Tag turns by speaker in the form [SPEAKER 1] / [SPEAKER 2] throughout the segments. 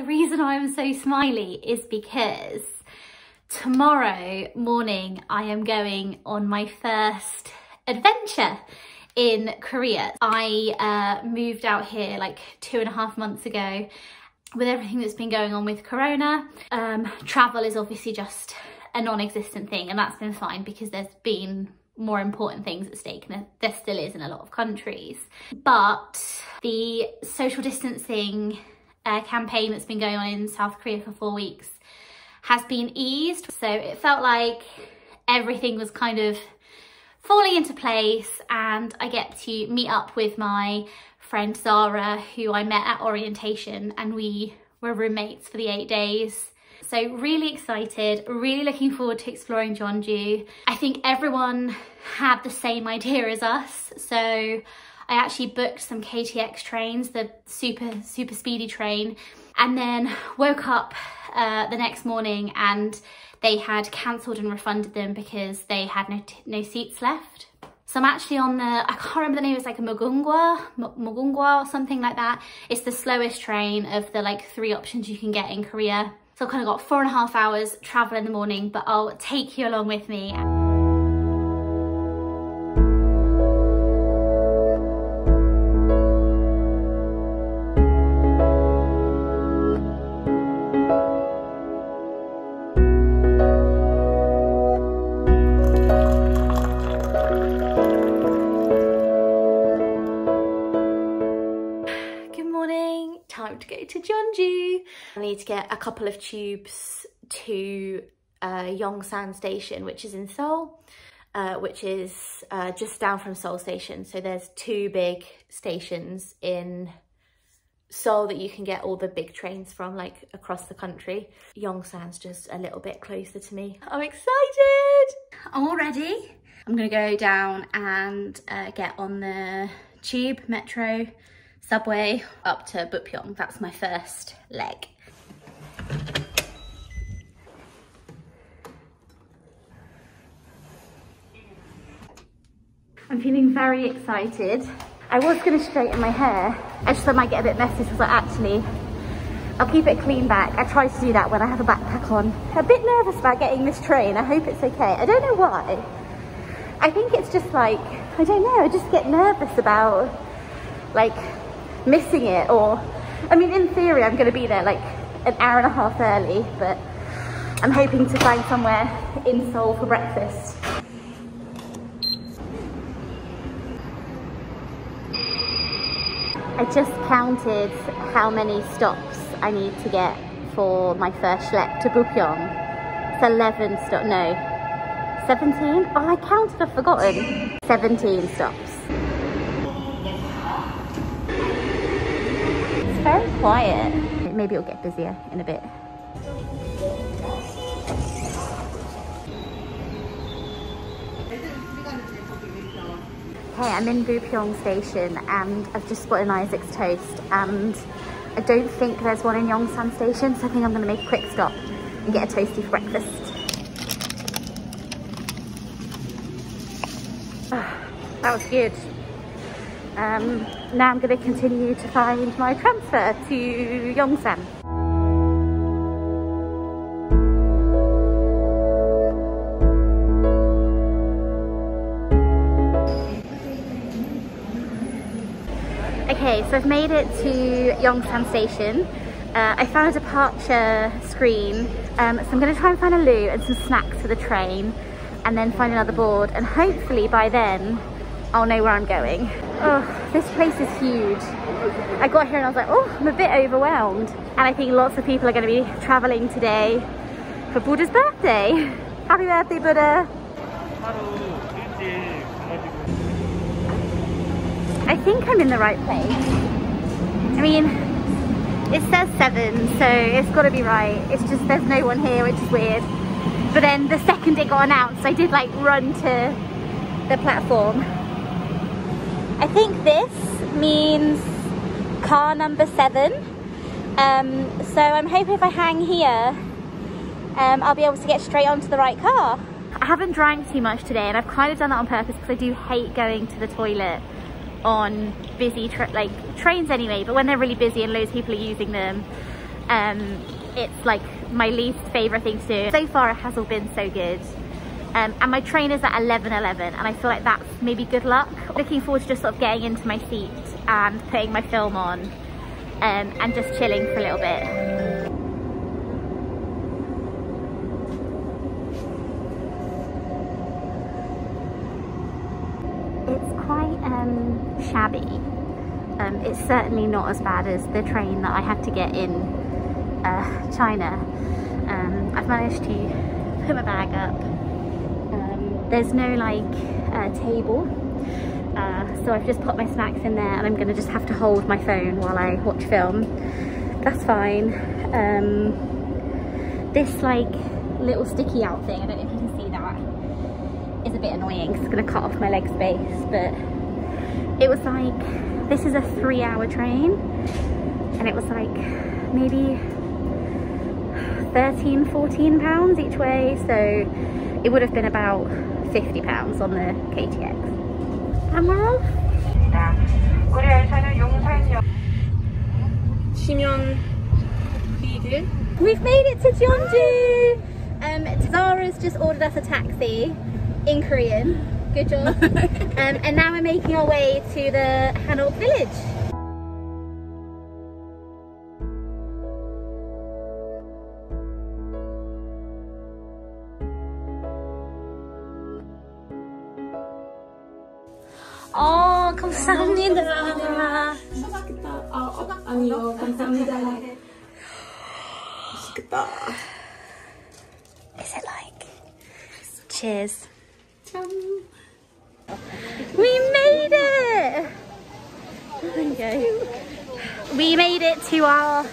[SPEAKER 1] the reason I'm so smiley is because tomorrow morning I am going on my first adventure in Korea. I moved out here like 2.5 months ago. With everything that's been going on with Corona, travel is obviously just a non-existent thing, and that's been fine because there's been more important things at stake, and there still is in a lot of countries. But the social distancing campaign that's been going on in South Korea for 4 weeks has been eased, so it felt like everything was kind of falling into place, and I get to meet up with my friend Zara, who I met at orientation, and we were roommates for the 8 days. So really excited, really looking forward to exploring Jeonju. I think everyone had the same idea as us, so I actually booked some KTX trains, the super speedy train, and then woke up the next morning and they had cancelled and refunded them because they had no seats left. So I'm actually on the, I can't remember the name, it's like a Mogungwa or something like that. It's the slowest train of the like 3 options you can get in Korea. So I've kind of got 4.5 hours travel in the morning, but I'll take you along with me. Time to go to Jeonju. I need to get a couple of tubes to Yongsan station, which is in Seoul, which is just down from Seoul station. So there's 2 big stations in Seoul that you can get all the big trains from, like across the country. Yongsan's just a little bit closer to me. I'm excited. I'm all ready. I'm gonna go down and get on the tube, metro, subway up to Bupyeong. That's my first leg. I'm feeling very excited. I was going to straighten my hair. I just thought it might get a bit messy, so I was like, actually, I'll keep it clean back. I try to do that when I have a backpack on. I'm a bit nervous about getting this train. I hope it's okay. I don't know why. I think it's just like, I don't know, I just get nervous about like missing it, or I mean, in theory I'm going to be there like an hour and a half early, but I'm hoping to find somewhere in Seoul for breakfast. I just counted how many stops I need to get for my first leg to Bupyeong. It's 11 stops, no, 17? Oh, I counted, I've forgotten. 17 stops. Very quiet. Maybe it'll get busier in a bit. Okay, I'm in Bupyeong station and I've just spotted an Isaac's toast, and I don't think there's one in Yongsan station, so I think I'm going to make a quick stop and get a toasty for breakfast. Oh, that was good. Now I'm going to continue to find my transfer to Yongsan. Okay, so I've made it to Yongsan station. I found a departure screen, so I'm going to try and find a loo and some snacks for the train, and then find another board, and hopefully by then I'll know where I'm going. Oh, this place is huge. I got here and I was like, oh, I'm a bit overwhelmed. And I think lots of people are going to be traveling today for Buddha's birthday. Happy birthday, Buddha. I think I'm in the right place. I mean, it says 7, so it's got to be right. It's just there's no one here, which is weird. But then the second it got announced, I did like run to the platform. I think this means car number 7. So I'm hoping if I hang here, I'll be able to get straight onto the right car. I haven't drank too much today, and I've kind of done that on purpose because I do hate going to the toilet on busy trains anyway, but when they're really busy and loads of people are using them, It's like my least favourite thing to do. So far it has all been so good. And my train is at 11:11 and I feel like that's maybe good luck. Looking forward to just sort of getting into my seat and putting my film on and just chilling for a little bit. It's quite shabby. It's certainly not as bad as the train that I had to get in China. I've managed to put my bag up. There's no like table, so I've just put my snacks in there and I'm gonna just have to hold my phone while I watch film. That's fine. This like little sticky out thing, I don't know if you can see that, is a bit annoying because it's gonna cut off my leg space, but it was like, this is a 3-hour train and it was like maybe 13-14 pounds each way, so it would have been about 50 pounds on the KTX. And we're off. We've made it to Jeonju. Zara's just ordered us a taxi in Korean. Good job. And now we're making our way to the Hanok village. 감사합니다. 맛있겠다. 아니요, 감사합니다. 맛있겠다. Is it like? Cheers. We made it! There you go. We made it to our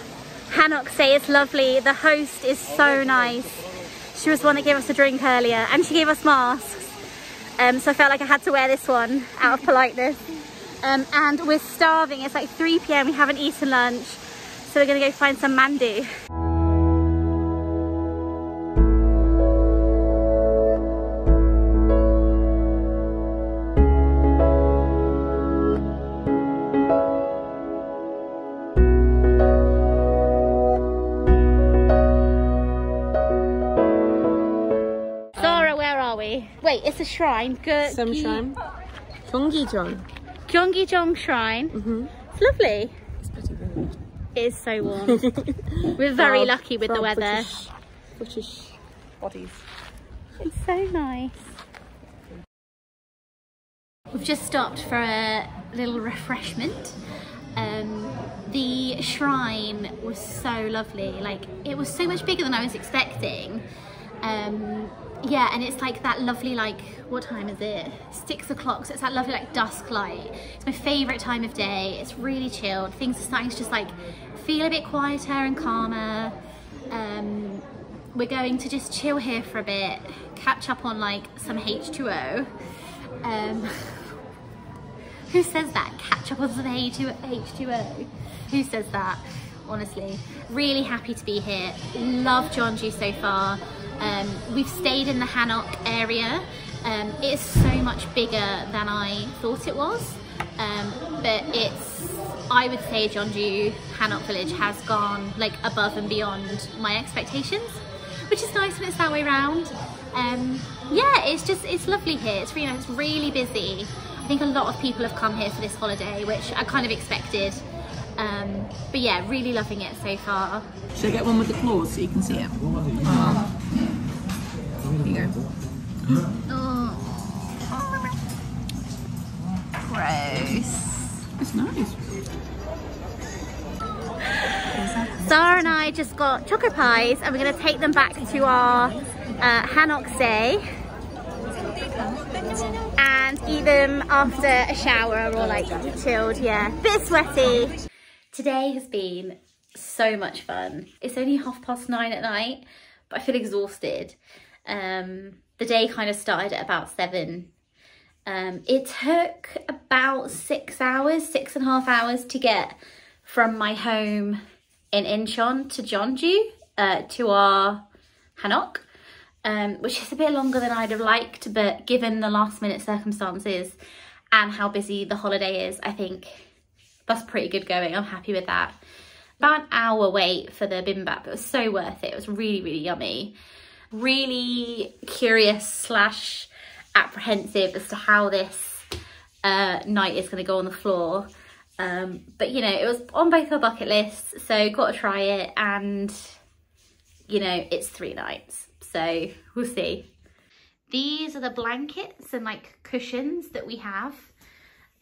[SPEAKER 1] Hanok stay. It's lovely. The host is so nice. She was the one that gave us a drink earlier and she gave us masks. So I felt like I had to wear this one out of politeness. And we're starving. It's like 3 PM. We haven't eaten lunch. So we're gonna go find some Mandu. Wait, it's a shrine.
[SPEAKER 2] Some shrine. Gyeonggi-jeon.
[SPEAKER 1] Gyeonggi-jeon shrine. It's lovely.
[SPEAKER 2] It's pretty good.
[SPEAKER 1] It is so warm. We're very lucky with the weather.
[SPEAKER 2] British bodies.
[SPEAKER 1] It's so nice. We've just stopped for a little refreshment. The shrine was so lovely. Like, it was so much bigger than I was expecting. Yeah, and it's like that lovely, like, what time is it? 6 o'clock, so it's that lovely like dusk light. It's my favourite time of day. It's really chilled. Things are starting to just like feel a bit quieter and calmer. We're going to just chill here for a bit, catch up on like some H2O. Who says that? Catch up on some H2O? Who says that? Honestly, really happy to be here. Love Jeonju so far. We've stayed in the Hanok area. It is so much bigger than I thought it was, but I would say Jeonju Hanok village has gone like above and beyond my expectations, which is nice when it's that way around. Yeah, it's lovely here. It's really nice. It's really busy. I think a lot of people have come here for this holiday, which I kind of expected. But yeah, really loving it so far.
[SPEAKER 2] Should I get one with the claws so you can see it? Here you go.
[SPEAKER 1] Gross.
[SPEAKER 2] It's nice.
[SPEAKER 1] Zara and I just got Chocopies and we're going to take them back to our Hanok stay and eat them after a shower or like chilled, yeah. Bit sweaty. Today has been so much fun. It's only 9:30 at night, but I feel exhausted. The day kind of started at about 7. It took about 6 hours, 6.5 hours to get from my home in Incheon to Jeonju, to our Hanok, which is a bit longer than I'd have liked, but given the last minute circumstances and how busy the holiday is, I think that's pretty good going. I'm happy with that. About an hour wait for the bibimbap. It was so worth it. It was really, really yummy. Really curious slash apprehensive as to how this night is going to go on the floor. But you know, it was on both our bucket lists, so got to try it, and you know, it's 3 nights, so we'll see. These are the blankets and like cushions that we have.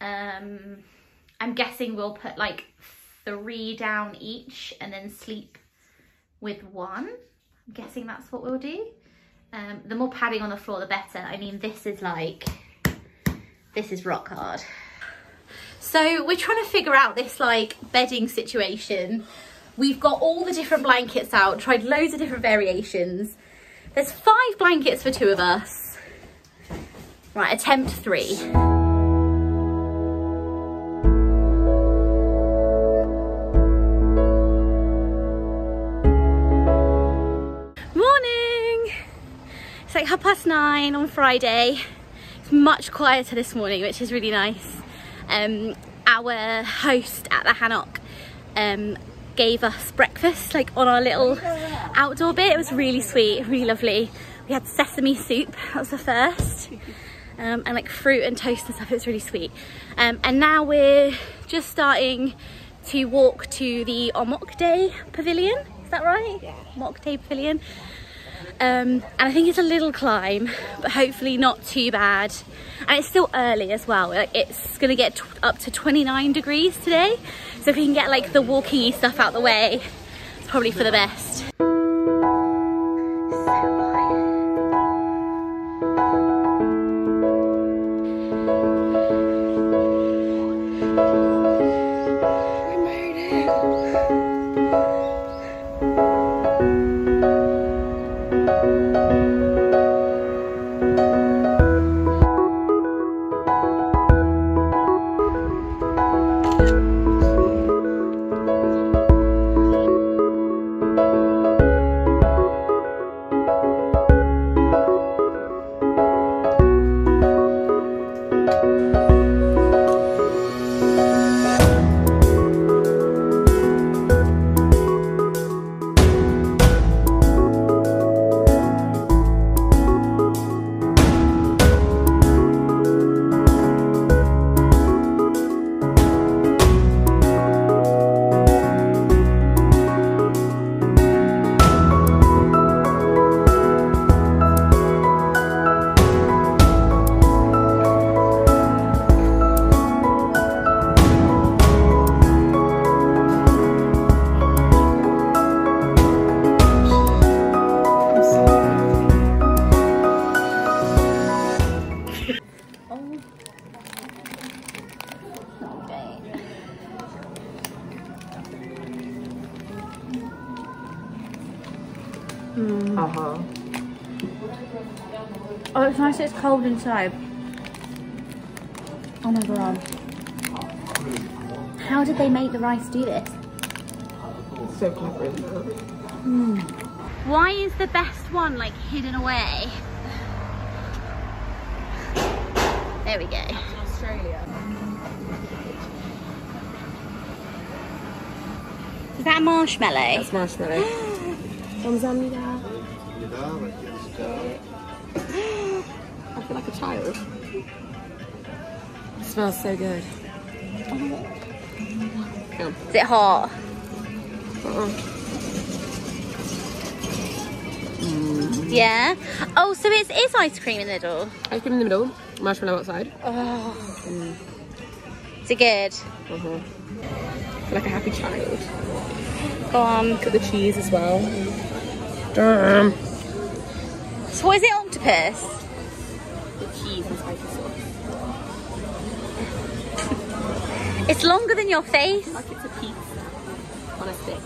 [SPEAKER 1] I'm guessing we'll put like 3 down each and then sleep with 1. I'm guessing that's what we'll do. The more padding on the floor, the better. I mean, this is rock hard. So we're trying to figure out this like bedding situation. We've got all the different blankets out, tried loads of different variations. There's 5 blankets for 2 of us. Right, attempt 3. Morning! It's like 9:30 on Friday. It's much quieter this morning, which is really nice. Our host at the Hanok gave us breakfast like on our little outdoor bit. It was really sweet, really lovely. We had sesame soup, that was the first, and like fruit and toast and stuff. It was really sweet. And now we're just starting to walk to the Omokdae Pavilion, is that right? Yeah. Omokdae Pavilion. And I think it's a little climb, but hopefully not too bad. And it's still early as well. Like, it's gonna get up to 29 degrees today. So if we can get like the walking-y stuff out the way, it's probably for the best. Oh, it's nice, it's cold inside. Oh my god. How did they make the rice do this?
[SPEAKER 2] So clever, isn't it?
[SPEAKER 1] Why is the best one like hidden away? There we go.
[SPEAKER 2] Australia.
[SPEAKER 1] Is that a marshmallow?
[SPEAKER 2] That's marshmallow. 감사합니다. I feel like a child. It smells so good. Oh.
[SPEAKER 1] Is it hot? Yeah. Oh, so it is ice cream in the middle.
[SPEAKER 2] Ice cream in the middle, marshmallow outside.
[SPEAKER 1] Oh. Is it good?
[SPEAKER 2] Like a happy child.
[SPEAKER 1] Go on.
[SPEAKER 2] Look at the cheese as well. Damn.
[SPEAKER 1] So what is it, octopus?
[SPEAKER 2] The cheese and spicy sauce.
[SPEAKER 1] It's longer than your face.
[SPEAKER 2] Like it's a piece on a stick.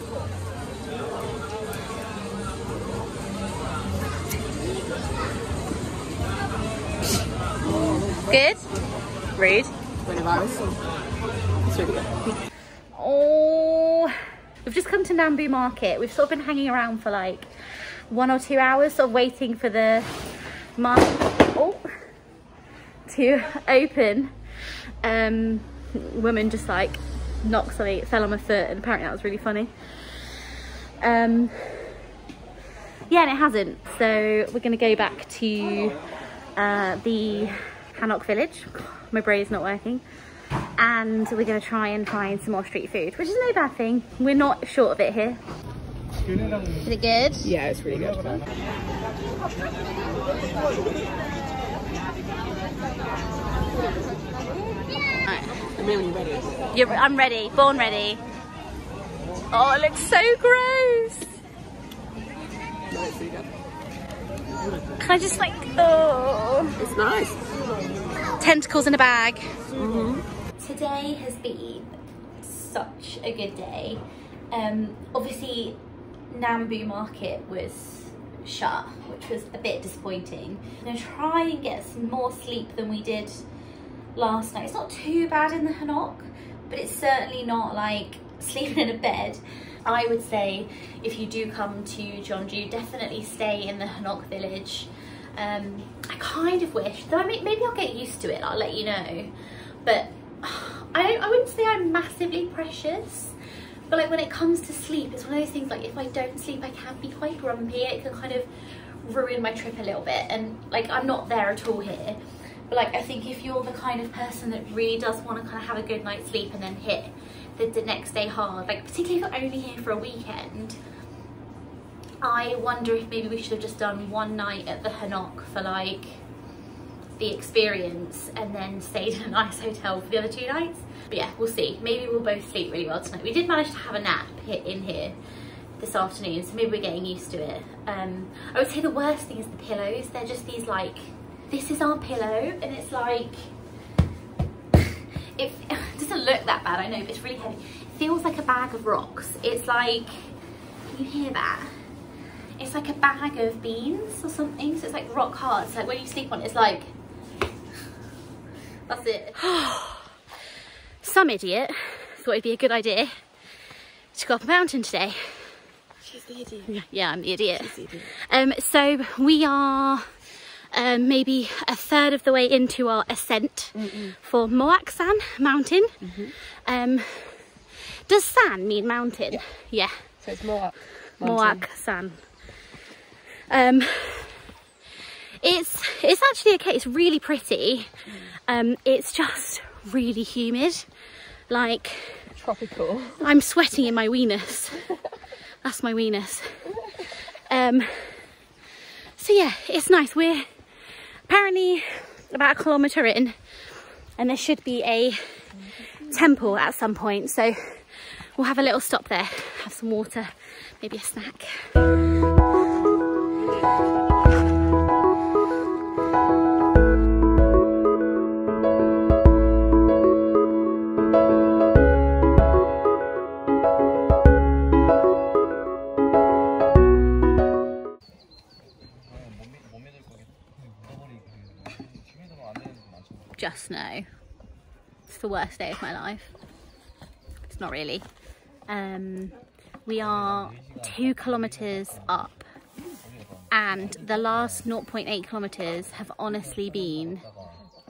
[SPEAKER 1] Good? Rude.
[SPEAKER 2] Coronavirus. It's really good.
[SPEAKER 1] Oh, we've just come to Nambu Market. We've sort of been hanging around for like 1 or 2 hours, sort of waiting for the market to open. Woman just like knocked something, it fell on my foot, and apparently that was really funny. Yeah, and it hasn't. So we're gonna go back to the Hanok village. My brain's not working. And we're gonna try and find some more street food, which is no bad thing. We're not short of it here. Is it good?
[SPEAKER 2] Yeah, it's really good. Let me know when you're ready.
[SPEAKER 1] I'm ready, born ready. Oh, it looks so gross.
[SPEAKER 2] No, it's really good.
[SPEAKER 1] Can I just like, oh.
[SPEAKER 2] It's nice.
[SPEAKER 1] Tentacles in a bag.
[SPEAKER 2] Mm-hmm.
[SPEAKER 1] Today has been such a good day. Obviously, Nambu market was shut, which was a bit disappointing. I'm gonna try and get some more sleep than we did last night. It's not too bad in the Hanok, but it's certainly not like sleeping in a bed. I would say if you do come to Jeonju, definitely stay in the Hanok village. I kind of wish, though maybe I'll get used to it, I'll let you know. But I wouldn't say I'm massively precious, but like when it comes to sleep, it's one of those things, like if I don't sleep I can be quite grumpy. It can kind of ruin my trip a little bit, and like I'm not there at all here. But like I think if you're the kind of person that really does want to kind of have a good night's sleep and then hit the next day hard, like particularly if you're only here for a weekend, I wonder if maybe we should have just done one night at the Hanok for like the experience and then stayed in a nice hotel for the other 2 nights. But yeah, we'll see. Maybe we'll both sleep really well tonight. We did manage to have a nap in here this afternoon, so maybe we're getting used to it. I would say the worst thing is the pillows. They're just these like, this is our pillow, and it's like, it doesn't look that bad, I know, but it's really heavy. It feels like a bag of rocks. It's like, can you hear that? It's like a bag of beans or something, so it's like rock hard. So like when you sleep on it, it's like, that's it. Some idiot thought it'd be a good idea to go up a mountain today.
[SPEAKER 2] She's the idiot.
[SPEAKER 1] Yeah, I'm the idiot.
[SPEAKER 2] She's the idiot.
[SPEAKER 1] So we are maybe a third of the way into our ascent for Moaksan mountain. Does san mean mountain? Yeah.
[SPEAKER 2] So it's Moak.
[SPEAKER 1] Moaksan. It's actually okay. It's really pretty. It's just really humid. Like
[SPEAKER 2] Tropical.
[SPEAKER 1] I'm sweating in my weenus. That's my weenus. So yeah, it's nice. We're apparently about 1 kilometre in, and there should be a temple at some point. So we'll have a little stop there, have some water, maybe a snack. Just know it's the worst day of my life. It's not really. We are 2 kilometres up, and the last 0.8 kilometres have honestly been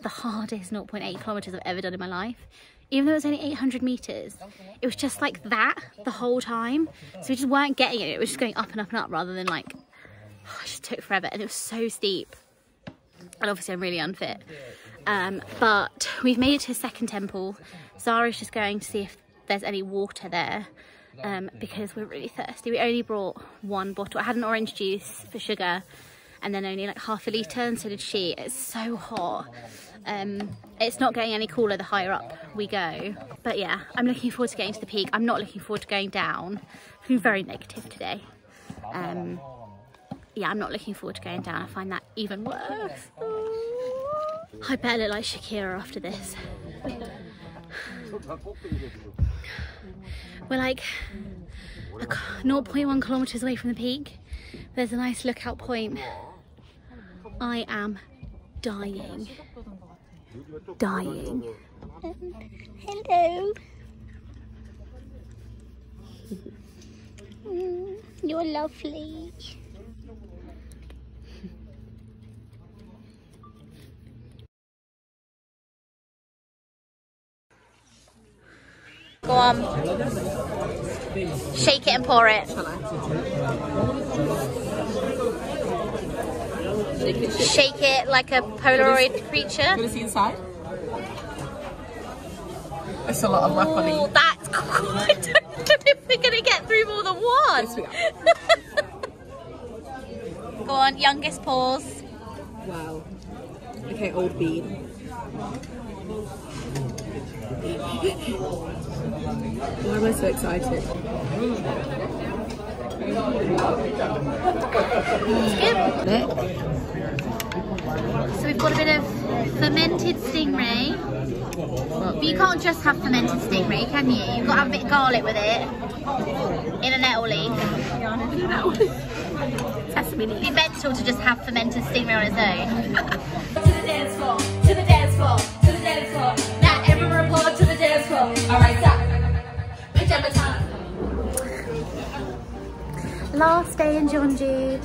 [SPEAKER 1] the hardest 0.8 kilometres I've ever done in my life. Even though it was only 800 metres, it was just like that the whole time. So we just weren't getting it. It was just going up and up and up rather than like, oh, it just took forever, and it was so steep. And obviously I'm really unfit. But we've made it to a second temple. Zara's just going to see if there's any water there, because we're really thirsty. We only brought 1 bottle. I had an orange juice for sugar and then only like half a litre, and so did she. It's so hot. It's not getting any cooler the higher up we go. But yeah, I'm looking forward to getting to the peak. I'm not looking forward to going down. I've been very negative today. Yeah, I'm not looking forward to going down. I find that even worse. I better look like Shakira after this. We're like 0.1 kilometres away from the peak. There's a nice lookout point. I am dying. Dying. Hello. You're lovely. Go on. Shake it and pour it. Shake it like a Polaroid creature.
[SPEAKER 2] Want to see inside? It's a lot of Magkeolli.
[SPEAKER 1] Oh, that's cool. I don't know if we're going to get through more than one.
[SPEAKER 2] Yes, we are.
[SPEAKER 1] Go on, youngest pause.
[SPEAKER 2] Wow. Okay, old bean. Why am I so excited?
[SPEAKER 1] It's good. So we've got a bit of fermented stingray. But you can't just have fermented stingray, can you? You've got to have a bit of garlic with it. In a nettle leaf.
[SPEAKER 2] Sesame leaf.
[SPEAKER 1] It'd be mental to just have fermented stingray on its own.
[SPEAKER 3] To the dance floor, to the dance floor, to the dance floor. Now everyone report to the dance floor. Alright, stop. Pajama time.
[SPEAKER 1] Last day in Jeonju.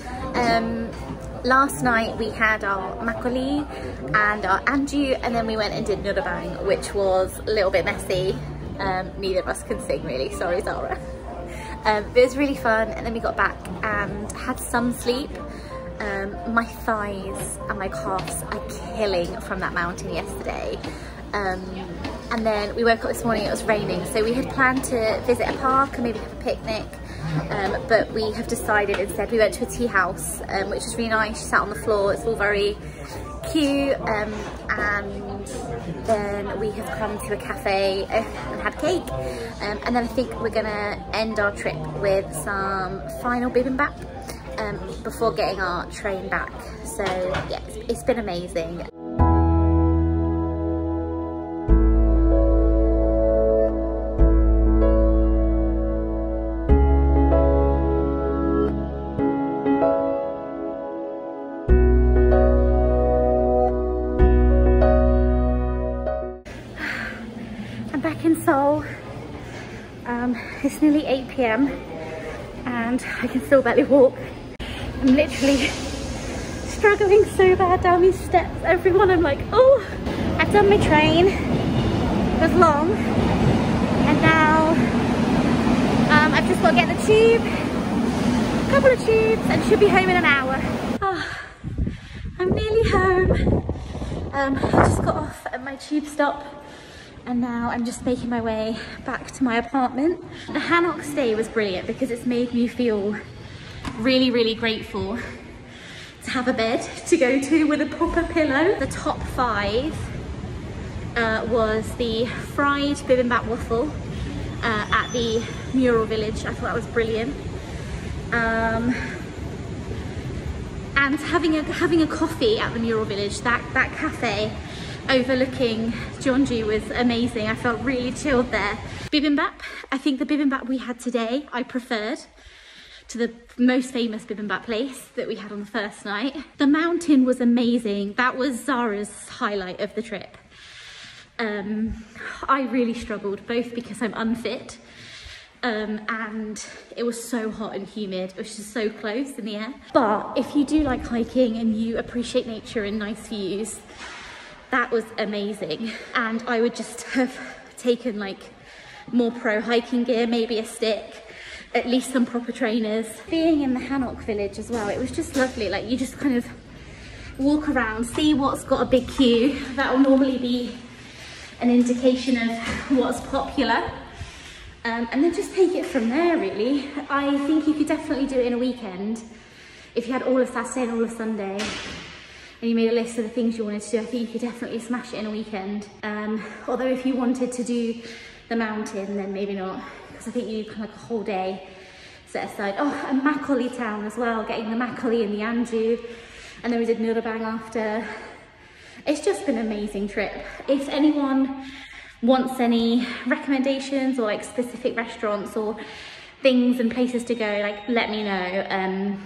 [SPEAKER 1] Last night we had our Magkeolli and our Anju, and then we went and did Duriban, which was a little bit messy. Neither of us can sing really, sorry Zara. But it was really fun, and then we got back and had some sleep. My thighs and my calves are killing from that mountain yesterday. And then we woke up this morning, it was raining, so we had planned to visit a park and maybe have a picnic. But we have decided instead, we went to a tea house, which was really nice. She sat on the floor, it's all very cute, and then we have come to a cafe and had cake, and then I think we're gonna end our trip with some final bibimbap before getting our train back. So yeah, it's been amazing. So it's nearly 8 PM and I can still barely walk. I'm literally struggling so bad down these steps. Everyone, I'm like, oh, I've done my train. It was long, and now I've just got to get the tube, a couple of tubes, and should be home in an hour. Oh, I'm nearly home. I just got off at my tube stop, and now I'm just making my way back to my apartment. The Hanok stay was brilliant because it's made me feel really, really grateful to have a bed to go to with a proper pillow. The top 5 was the fried Bibimbap Waffle at the Mural Village. I thought that was brilliant. And having a coffee at the Mural Village, that cafe overlooking Jeonju was amazing. I felt really chilled there. Bibimbap, I think the bibimbap we had today, I preferred to the most famous bibimbap place that we had on the first night. The mountain was amazing. That was Zara's highlight of the trip. I really struggled, both because I'm unfit, and it was so hot and humid. It was just so close in the air. But if you do like hiking and you appreciate nature and nice views, that was amazing. And I would just have taken like more pro hiking gear, maybe a stick, at least some proper trainers. Being in the Hanok village as well, it was just lovely. Like, you just kind of walk around, see what's got a big queue. That will normally be an indication of what's popular. And then just take it from there, really. I think you could definitely do it in a weekend. If you had all of Saturday and all of Sunday, and you made a list of the things you wanted to do, I think you could definitely smash it in a weekend. Although if you wanted to do the mountain, then maybe not, because I think you need kind of like a whole day set aside. Oh, and Magkeolli town as well, getting the Magkeolli and the Anju, and then we did Duriban after. It's just been an amazing trip. If anyone wants any recommendations or like specific restaurants or things and places to go, like, let me know.